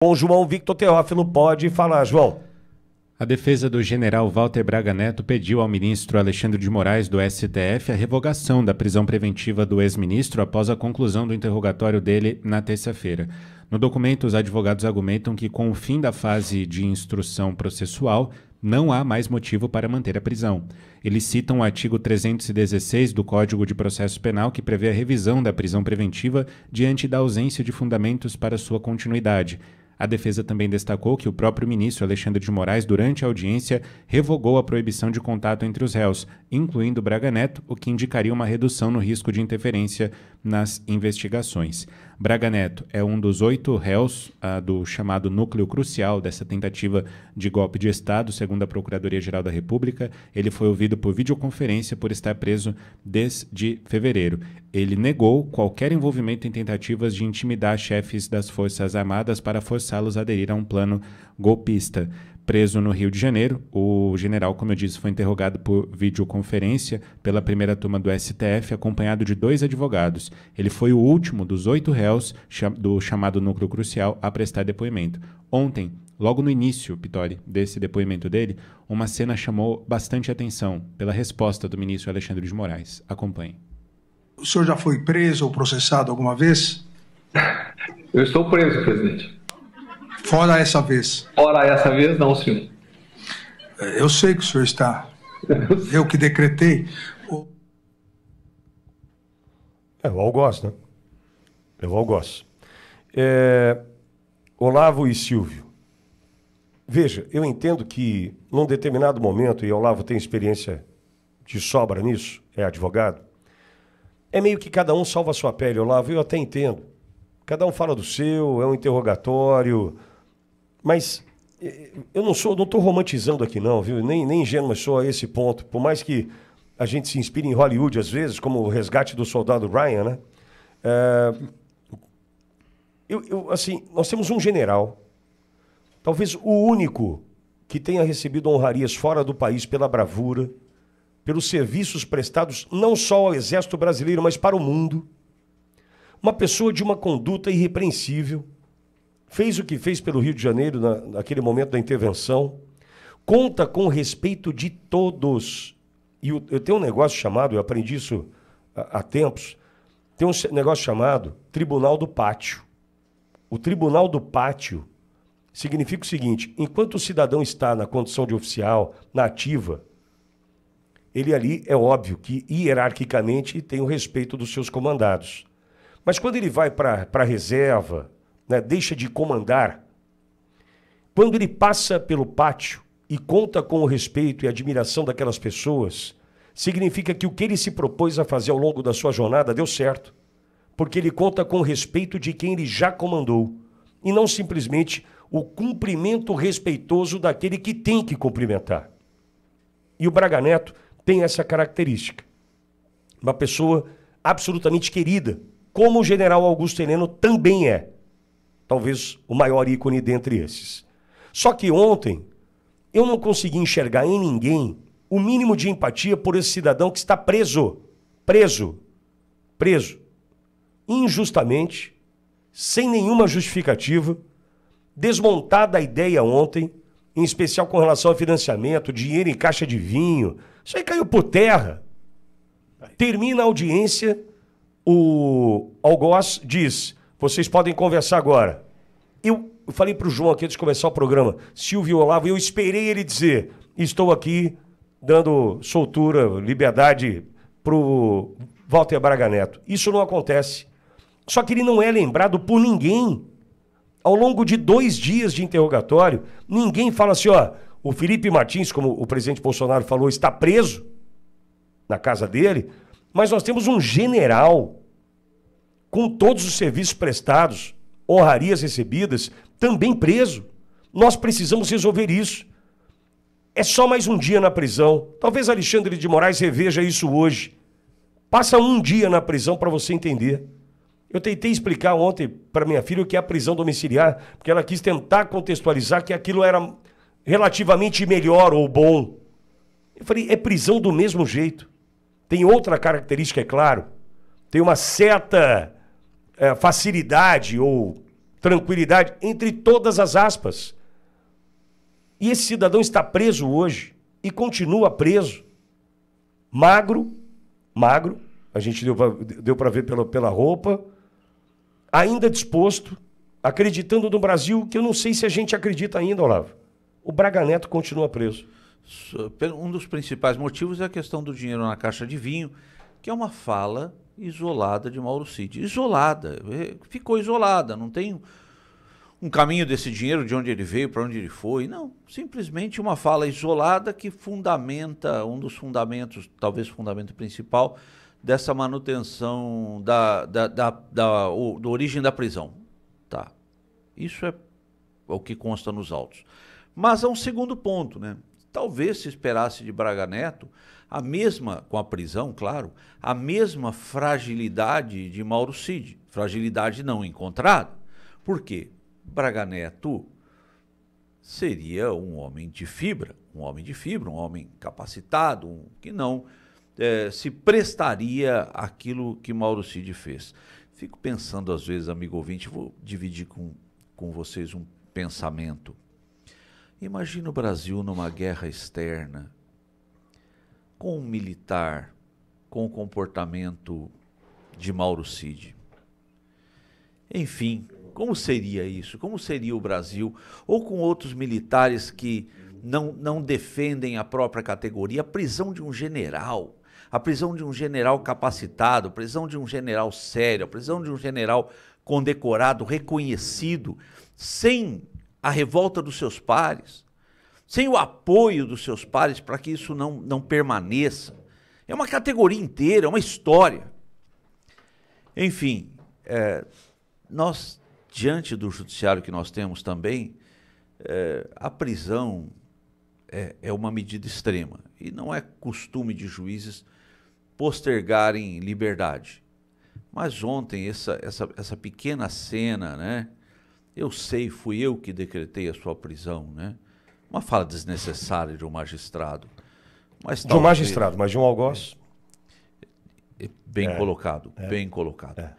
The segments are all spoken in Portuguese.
Com João Victor Teófilo, pode falar, João. A defesa do general Walter Braga Neto pediu ao ministro Alexandre de Moraes, do STF, a revogação da prisão preventiva do ex-ministro após a conclusão do interrogatório dele na terça-feira. No documento, os advogados argumentam que, com o fim da fase de instrução processual, não há mais motivo para manter a prisão. Eles citam o artigo 316 do Código de Processo Penal, que prevê a revisão da prisão preventiva diante da ausência de fundamentos para sua continuidade. A defesa também destacou que o próprio ministro Alexandre de Moraes, durante a audiência, revogou a proibição de contato entre os réus, incluindo Braga Neto, o que indicaria uma redução no risco de interferência nas investigações. Braga Neto é um dos 8 réus do chamado núcleo crucial dessa tentativa de golpe de Estado, segundo a Procuradoria-Geral da República. Ele foi ouvido por videoconferência por estar preso desde fevereiro. Ele negou qualquer envolvimento em tentativas de intimidar chefes das Forças Armadas para forçá-los a aderir a um plano golpista. Preso no Rio de Janeiro, o general, como eu disse, foi interrogado por videoconferência pela primeira turma do STF, acompanhado de 2 advogados. Ele foi o último dos 8 réus do chamado núcleo crucial a prestar depoimento. Ontem, logo no início, Pittori, desse depoimento dele, uma cena chamou bastante atenção pela resposta do ministro Alexandre de Moraes. Acompanhe. O senhor já foi preso ou processado alguma vez? Eu estou preso, presidente. Fora essa vez? Fora essa vez, não, senhor. Eu sei que o senhor está. Eu que decretei. O algoz, né? É o algoz. Olavo e Silvio. Veja, eu entendo que num determinado momento, e Olavo tem experiência de sobra nisso, é advogado, é meio que cada um salva a sua pele, Olavo, eu até entendo. Cada um fala do seu, é um interrogatório, mas eu não estou romantizando aqui não, viu? Nem ingênuo sou a esse ponto. Por mais que a gente se inspire em Hollywood às vezes, como o Resgate do Soldado Ryan, né? Assim, nós temos um general, talvez o único que tenha recebido honrarias fora do país pela bravura, pelos serviços prestados não só ao Exército Brasileiro, mas para o mundo. Uma pessoa de uma conduta irrepreensível, fez o que fez pelo Rio de Janeiro naquele momento da intervenção, conta com o respeito de todos. E eu tenho um negócio chamado, eu aprendi isso há tempos, tem um negócio chamado Tribunal do Pátio. O Tribunal do Pátio significa o seguinte: enquanto o cidadão está na condição de oficial, na ativa, ele ali é óbvio que hierarquicamente tem o respeito dos seus comandados. Mas quando ele vai para a reserva, né, deixa de comandar, quando ele passa pelo pátio e conta com o respeito e admiração daquelas pessoas, significa que o que ele se propôs a fazer ao longo da sua jornada deu certo, porque ele conta com o respeito de quem ele já comandou, e não simplesmente o cumprimento respeitoso daquele que tem que cumprimentar. E o Braga Neto tem essa característica. Uma pessoa absolutamente querida, como o general Augusto Heleno também é. Talvez o maior ícone dentre esses. Só que ontem eu não consegui enxergar em ninguém o mínimo de empatia por esse cidadão que está preso, injustamente, sem nenhuma justificativa, desmontada a ideia ontem, em especial com relação ao financiamento, dinheiro em caixa de vinho. Isso aí caiu por terra. Termina a audiência, o algoz diz: vocês podem conversar agora. Eu falei para o João aqui antes de começar o programa, Silvio Olavo, eu esperei ele dizer: estou aqui dando soltura, liberdade para o Walter Braga Neto. Isso não acontece. Só que ele não é lembrado por ninguém. Ao longo de 2 dias de interrogatório, ninguém fala assim: ó, o Felipe Martins, como o presidente Bolsonaro falou, está preso na casa dele, mas nós temos um general com todos os serviços prestados, honrarias recebidas, também preso. Nós precisamos resolver isso. É só mais um dia na prisão. Talvez Alexandre de Moraes reveja isso hoje. Passa um dia na prisão para você entender. Eu tentei explicar ontem para minha filha o que é a prisão domiciliar, porque ela quis tentar contextualizar que aquilo era relativamente melhor ou bom. Eu falei, é prisão do mesmo jeito. Tem outra característica, é claro. Tem uma certa facilidade ou tranquilidade, entre todas as aspas. E esse cidadão está preso hoje e continua preso. Magro, a gente deu para ver pela roupa, ainda disposto, acreditando no Brasil, que eu não sei se a gente acredita ainda, Olavo. O Braga Neto continua preso. Um dos principais motivos é a questão do dinheiro na caixa de vinho, que é uma fala isolada de Mauro Cid. Isolada, ficou isolada, não tem um caminho desse dinheiro, de onde ele veio, para onde ele foi. Não, simplesmente uma fala isolada que fundamenta, um dos fundamentos, talvez o fundamento principal, dessa manutenção da origem da prisão. Tá. Isso é o que consta nos autos. Mas há um segundo ponto, né? Talvez se esperasse de Braga Neto a mesma, com a prisão, claro, a mesma fragilidade de Mauro Cid. Fragilidade não encontrada. Por quê? Braga Neto seria um homem de fibra, um homem capacitado, que não se prestaria àquilo que Mauro Cid fez. Fico pensando às vezes, amigo ouvinte, vou dividir com vocês um pensamento. Imagina o Brasil numa guerra externa, com um militar, com o comportamento de Mauro Cid. Enfim, como seria isso? Como seria o Brasil? Ou com outros militares que não defendem a própria categoria? A prisão de um general, a prisão de um general capacitado, a prisão de um general sério, a prisão de um general condecorado, reconhecido, sem a revolta dos seus pares, sem o apoio dos seus pares para que isso não permaneça. É uma categoria inteira, é uma história. Enfim, nós, diante do judiciário que nós temos também, a prisão é uma medida extrema. E não é costume de juízes postergarem liberdade. Mas ontem, essa pequena cena, né? Eu sei, fui eu que decretei a sua prisão, né? Uma fala desnecessária de um magistrado. Mas de um magistrado, mas de um algoz? Bem colocado, bem colocado.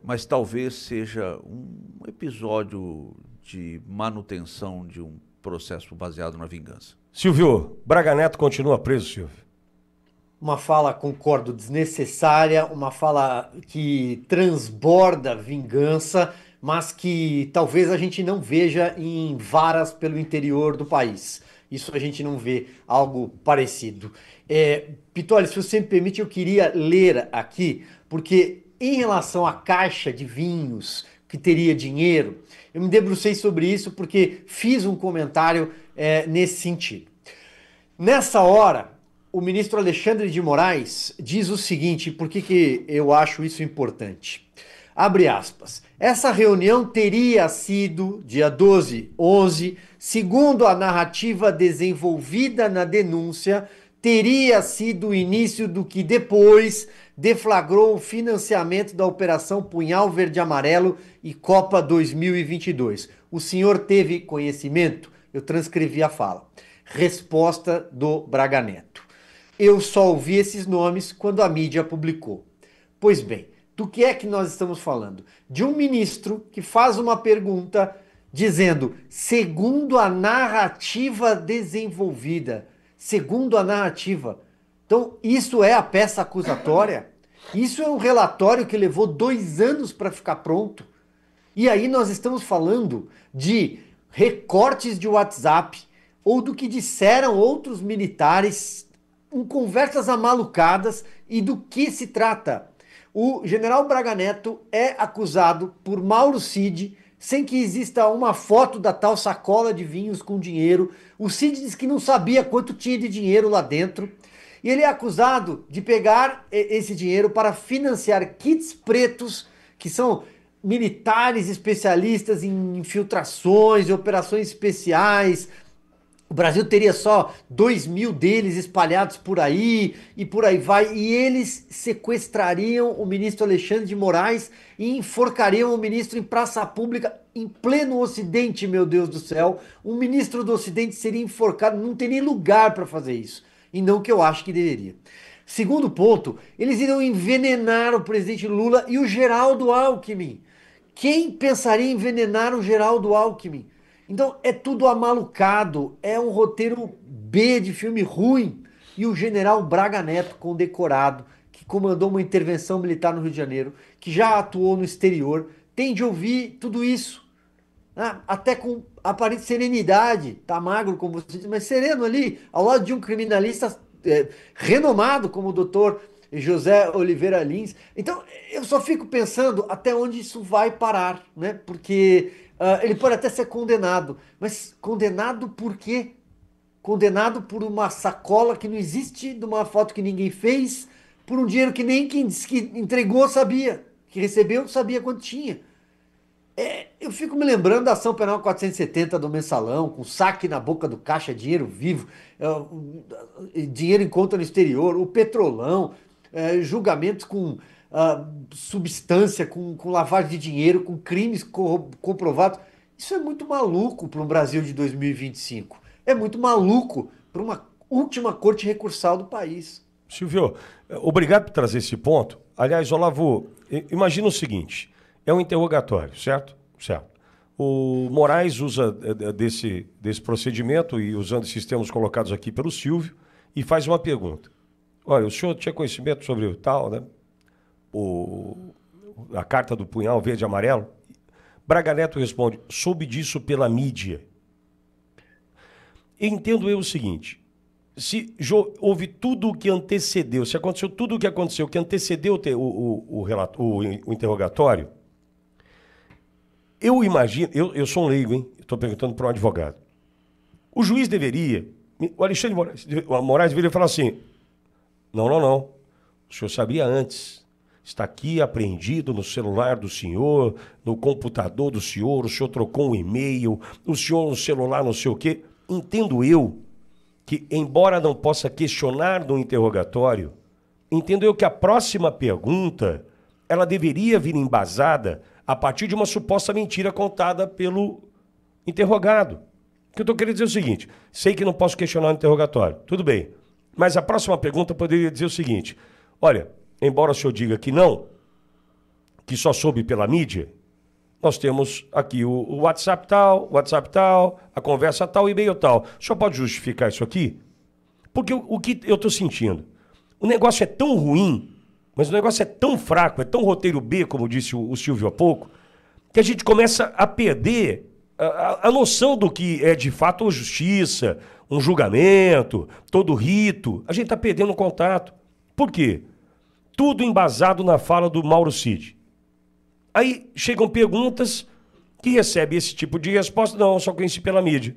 Mas talvez seja um episódio de manutenção de um processo baseado na vingança. Silvio, Braga Neto continua preso, Silvio? Uma fala, concordo, desnecessária, uma fala que transborda vingança, mas que talvez a gente não veja em varas pelo interior do país. Isso a gente não vê algo parecido. Pitoli, se você me permite, eu queria ler aqui, porque em relação à caixa de vinhos que teria dinheiro, eu me debrucei sobre isso porque fiz um comentário nesse sentido. Nessa hora, o ministro Alexandre de Moraes diz o seguinte, por que eu acho isso importante? Abre aspas. Essa reunião teria sido, dia 12/11, segundo a narrativa desenvolvida na denúncia, teria sido o início do que depois deflagrou o financiamento da Operação Punhal Verde Amarelo e Copa 2022. O senhor teve conhecimento? Eu transcrevi a fala. Resposta do Braga Neto. Eu só ouvi esses nomes quando a mídia publicou. Pois bem, do que é que nós estamos falando? De um ministro que faz uma pergunta dizendo, segundo a narrativa desenvolvida, segundo a narrativa. Então, isso é a peça acusatória? Isso é um relatório que levou 2 anos para ficar pronto? E aí nós estamos falando de recortes de WhatsApp ou do que disseram outros militares em conversas amalucadas e do que se trata. O general Braga Neto é acusado por Mauro Cid, sem que exista uma foto da tal sacola de vinhos com dinheiro. O Cid diz que não sabia quanto tinha de dinheiro lá dentro. E ele é acusado de pegar esse dinheiro para financiar kits pretos, que são militares especialistas em infiltrações e operações especiais. O Brasil teria só 2.000 deles espalhados por aí e por aí vai. E eles sequestrariam o ministro Alexandre de Moraes e enforcariam o ministro em praça pública em pleno Ocidente, meu Deus do céu. Um ministro do Ocidente seria enforcado, não teria nem lugar para fazer isso. E não que eu acho que deveria. Segundo ponto, eles iriam envenenar o presidente Lula e o Geraldo Alckmin, Quem pensaria em envenenar o Geraldo Alckmin? Então é tudo amalucado, é um roteiro B de filme ruim. E o general Braga Neto, condecorado, que comandou uma intervenção militar no Rio de Janeiro, que já atuou no exterior, tem de ouvir tudo isso, né? Até com aparente serenidade, tá magro como você diz, mas sereno ali, ao lado de um criminalista renomado como o doutor José Oliveira Lins. Então eu só fico pensando até onde isso vai parar, né? Porque ele pode até ser condenado, mas condenado por quê? Condenado por uma sacola que não existe, de uma foto que ninguém fez, por um dinheiro que nem quem disse que entregou sabia, que recebeu sabia quanto tinha. Eu fico me lembrando da ação penal 470 do Mensalão, com saque na boca do caixa, dinheiro vivo, dinheiro em conta no exterior, o Petrolão, julgamentos com substância, com lavagem de dinheiro, com crimes comprovados. Isso é muito maluco para um Brasil de 2025. É muito maluco para uma última corte recursal do país. Silvio, obrigado por trazer esse ponto. Aliás, Olavo, imagina o seguinte, é um interrogatório, certo? Certo. O Moraes usa desse procedimento e usando esses termos colocados aqui pelo Silvio e faz uma pergunta. Olha, o senhor tinha conhecimento sobre o tal, né? A carta do punhal verde e amarelo? Braga Neto responde, soube disso pela mídia. Entendo eu o seguinte, se houve tudo o que antecedeu, se aconteceu tudo o que aconteceu, que antecedeu o interrogatório, eu imagino, eu sou um leigo, hein? Estou perguntando para um advogado. O juiz deveria, o Alexandre Moraes deveria falar assim, não, o senhor sabia antes, está aqui apreendido no celular do senhor, no computador do senhor, o senhor trocou um e-mail, o senhor no celular não sei o quê. Entendo eu que, embora não possa questionar no interrogatório, entendo eu que a próxima pergunta, ela deveria vir embasada a partir de uma suposta mentira contada pelo interrogado. O que eu estou querendo dizer é o seguinte, sei que não posso questionar no interrogatório, tudo bem, mas a próxima pergunta poderia dizer o seguinte, olha, embora o senhor diga que não, que só soube pela mídia, nós temos aqui o WhatsApp tal, a conversa tal, o e-mail tal. O senhor pode justificar isso aqui? Porque o que eu estou sentindo? O negócio é tão ruim, mas o negócio é tão fraco, é tão roteiro B, como disse o Silvio há pouco, que a gente começa a perder a noção do que é de fato uma justiça, um julgamento, todo rito. A gente está perdendo o contato. Por quê? Tudo embasado na fala do Mauro Cid. Aí chegam perguntas que recebem esse tipo de resposta. Não, eu só conheci pela mídia.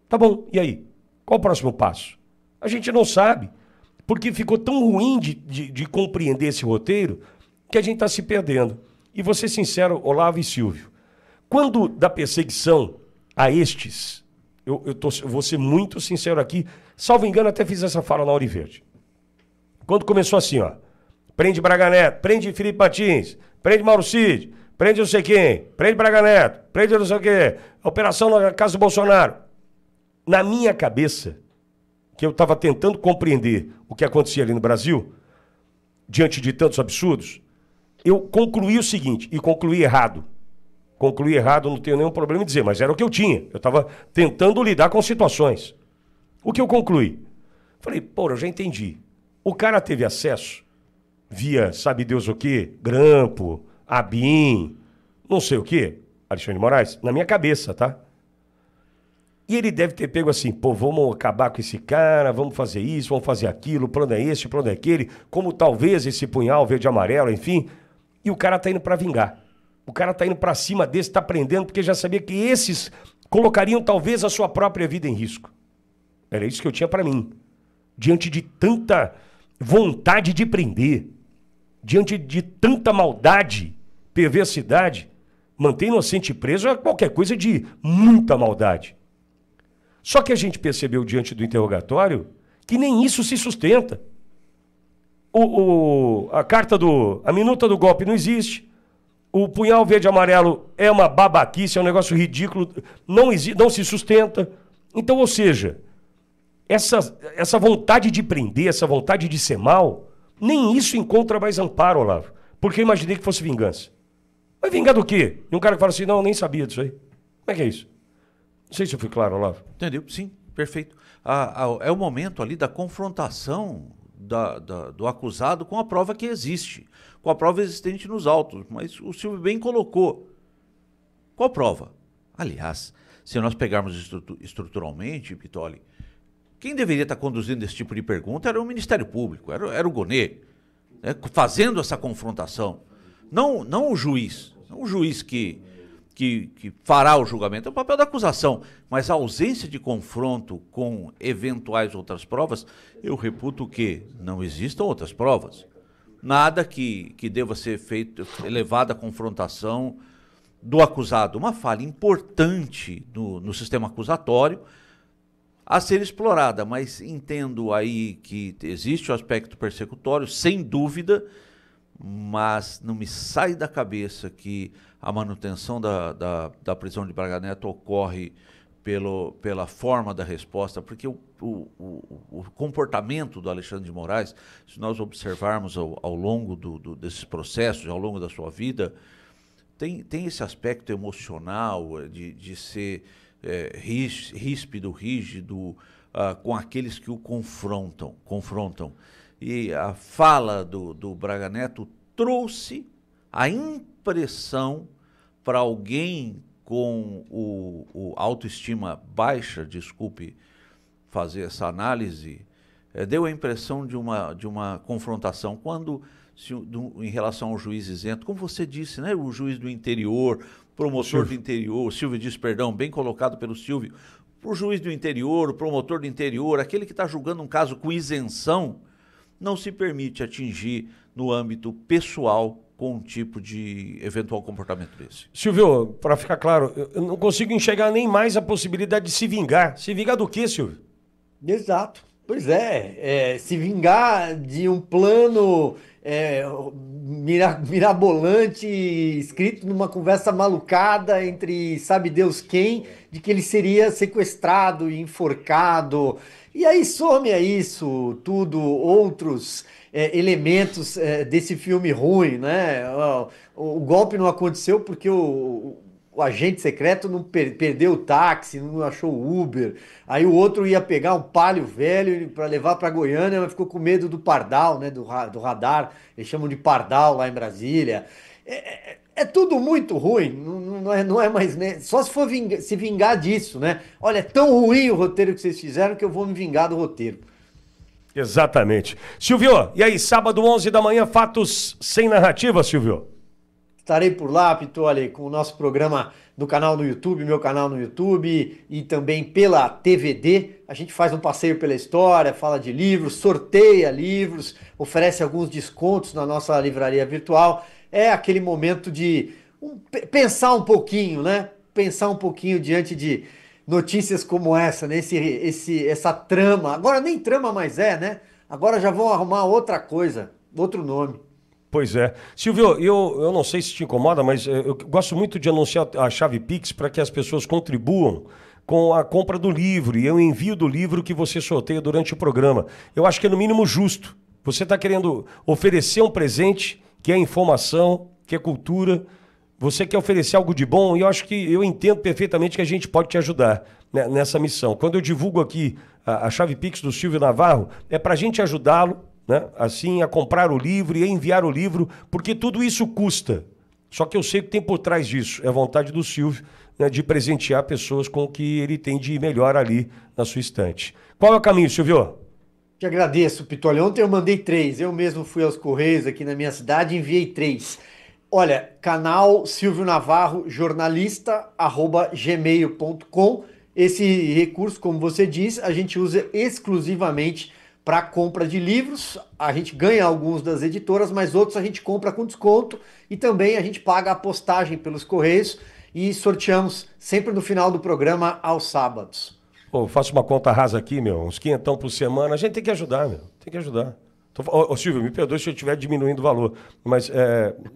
Tá bom, e aí? Qual o próximo passo? A gente não sabe, porque ficou tão ruim de compreender esse roteiro que a gente está se perdendo. E vou ser sincero, Olavo e Silvio, quando da perseguição a estes, eu vou ser muito sincero aqui, salvo engano, até fiz essa fala na Hora Verde. Quando começou assim, ó, prende Braga Neto, prende Felipe Martins, prende Mauro Cid, prende não sei quem, prende Braga Neto, prende não sei o quê, operação na casa do Bolsonaro. Na minha cabeça, que eu estava tentando compreender o que acontecia ali no Brasil, diante de tantos absurdos, eu concluí o seguinte, e concluí errado. Concluí errado, não tenho nenhum problema em dizer, mas era o que eu tinha. Eu estava tentando lidar com situações. O que eu concluí? Falei, pô, eu já entendi. O cara teve acesso via, sabe Deus o quê? Grampo, ABIN, não sei o quê, Alexandre de Moraes, na minha cabeça, tá? E ele deve ter pego assim, pô, vamos acabar com esse cara, vamos fazer isso, vamos fazer aquilo, o plano é esse, o plano é aquele, como talvez esse punhal verde e amarelo, enfim. E o cara tá indo pra vingar. O cara tá indo pra cima desse, tá prendendo, porque já sabia que esses colocariam talvez a sua própria vida em risco. Era isso que eu tinha pra mim. Diante de tanta vontade de prender, diante de tanta maldade, perversidade, manter inocente preso é qualquer coisa de muita maldade. Só que a gente percebeu diante do interrogatório que nem isso se sustenta. A minuta do golpe não existe. O punhal verde e amarelo é uma babaquice, é um negócio ridículo, não se sustenta. Então, ou seja, essa vontade de prender, essa vontade de ser mal, nem isso encontra mais amparo, Olavo. Porque eu imaginei que fosse vingança. Vai vingar do quê? E um cara que fala assim, não, eu nem sabia disso aí. Como é que é isso? Não sei se eu fui claro, Olavo. Entendeu? Sim, perfeito. É o momento ali da confrontação do acusado com a prova que existe, com a prova existente nos autos. Mas o Silvio bem colocou. Qual prova? Aliás, se nós pegarmos estruturalmente, Pitoli, quem deveria estar conduzindo esse tipo de pergunta era o Ministério Público, era o Gonê, né, fazendo essa confrontação. Não o juiz. Não o juiz que fará o julgamento, é o papel da acusação. Mas a ausência de confronto com eventuais outras provas, eu reputo que não existam outras provas. Nada que deva ser feito, levado à confrontação do acusado. Uma falha importante no sistema acusatório a ser explorada, mas entendo aí que existe o aspecto persecutório, sem dúvida, mas não me sai da cabeça que a manutenção da prisão de Braga Neto ocorre pela forma da resposta, porque o comportamento do Alexandre de Moraes, se nós observarmos ao longo desses processos, ao longo da sua vida, tem esse aspecto emocional de ser ríspido, rígido, com aqueles que o confrontam. E a fala do Braga Neto trouxe a impressão para alguém com a autoestima baixa, desculpe fazer essa análise, deu a impressão de uma confrontação. Quando, em relação ao juiz isento, como você disse, né, o juiz do interior, promotor do interior, o Silvio disse, perdão, bem colocado pelo Silvio, o juiz do interior, o promotor do interior, aquele que está julgando um caso com isenção, não se permite atingir no âmbito pessoal com um tipo de eventual comportamento desse. Silvio, para ficar claro, eu não consigo enxergar nem mais a possibilidade de se vingar. Se vingar do quê, Silvio? Exato. Pois se vingar de um plano mirabolante, escrito numa conversa malucada entre sabe Deus quem, de que ele seria sequestrado e enforcado. E aí some a isso tudo, outros elementos desse filme ruim, né? O golpe não aconteceu porque o agente secreto não perdeu o táxi, não achou o Uber. Aí o outro ia pegar um Palio velho para levar para Goiânia, mas ficou com medo do pardal, né? Do radar. Eles chamam de pardal lá em Brasília. É tudo muito ruim, não é mais, né? Só se for se vingar disso, né? Olha, é tão ruim o roteiro que vocês fizeram que eu vou me vingar do roteiro. Exatamente. Silvio, e aí, sábado 11 da manhã, Fatos Sem Narrativa, Silvio? Estarei por lá, Pitoli, com o nosso programa no canal no YouTube, meu canal no YouTube e também pela TVD. A gente faz um passeio pela história, fala de livros, sorteia livros, oferece alguns descontos na nossa livraria virtual. É aquele momento de pensar um pouquinho, né? Pensar um pouquinho diante de notícias como essa, né? Essa trama. Agora nem trama mais né? Agora já vão arrumar outra coisa, outro nome. Pois é. Silvio, eu não sei se te incomoda, mas eu gosto muito de anunciar a chave Pix para que as pessoas contribuam com a compra do livro e eu envio do livro que você sorteia durante o programa. Eu acho que é no mínimo justo. Você está querendo oferecer um presente que é informação, que é cultura. Você quer oferecer algo de bom e eu entendo perfeitamente que a gente pode te ajudar, né, nessa missão. Quando eu divulgo aqui a chave Pix do Silvio Navarro, é para a gente ajudá-lo, né, assim, a comprar o livro e a enviar o livro, porque tudo isso custa. Só que eu sei que tem por trás disso, é a vontade do Silvio, né, de presentear pessoas com o que ele tem de melhor ali na sua estante. Qual é o caminho, Silvio? Te agradeço, Pitoli. Ontem eu mandei 3, eu mesmo fui aos Correios aqui na minha cidade e enviei 3. Olha, canal Silvio Navarro, jornalista, @gmail.com. Esse recurso, como você disse, a gente usa exclusivamente para compra de livros. A gente ganha alguns das editoras, mas outros a gente compra com desconto e também a gente paga a postagem pelos Correios e sorteamos sempre no final do programa aos sábados. Pô, faço uma conta rasa aqui, uns 500 por semana. A gente tem que ajudar, tem que ajudar. Ô, Silvio, me perdoe se eu estiver diminuindo o valor, mas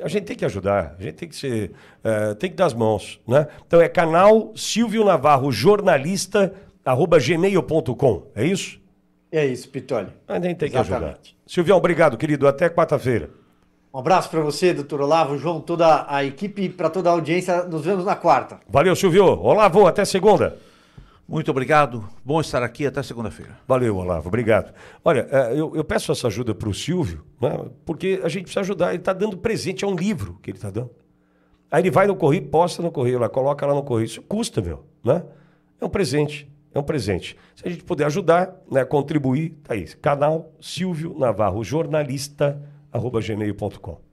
a gente tem que ajudar, a gente tem que tem que dar as mãos, né? Então é canal Silvio Navarro, jornalista, @gmail.com, é isso? É isso, Pitoli. A gente tem que ajudar. Silvião, obrigado, querido. Até quarta-feira. Um abraço para você, doutor Olavo, João, toda a equipe, para toda a audiência. Nos vemos na quarta. Valeu, Silvio. Olavo, até segunda. Muito obrigado. Bom estar aqui. Até segunda-feira. Valeu, Olavo. Obrigado. Olha, eu peço essa ajuda para o Silvio, né, porque a gente precisa ajudar. Ele está dando presente, é um livro que ele está dando. Aí ele vai no correio, posta no correio lá, coloca lá no correio. Isso custa, meu, né? É um presente. É um presente. Se a gente puder ajudar, né, contribuir, tá aí. Canal Silvio Navarro, jornalista, @gmail.com.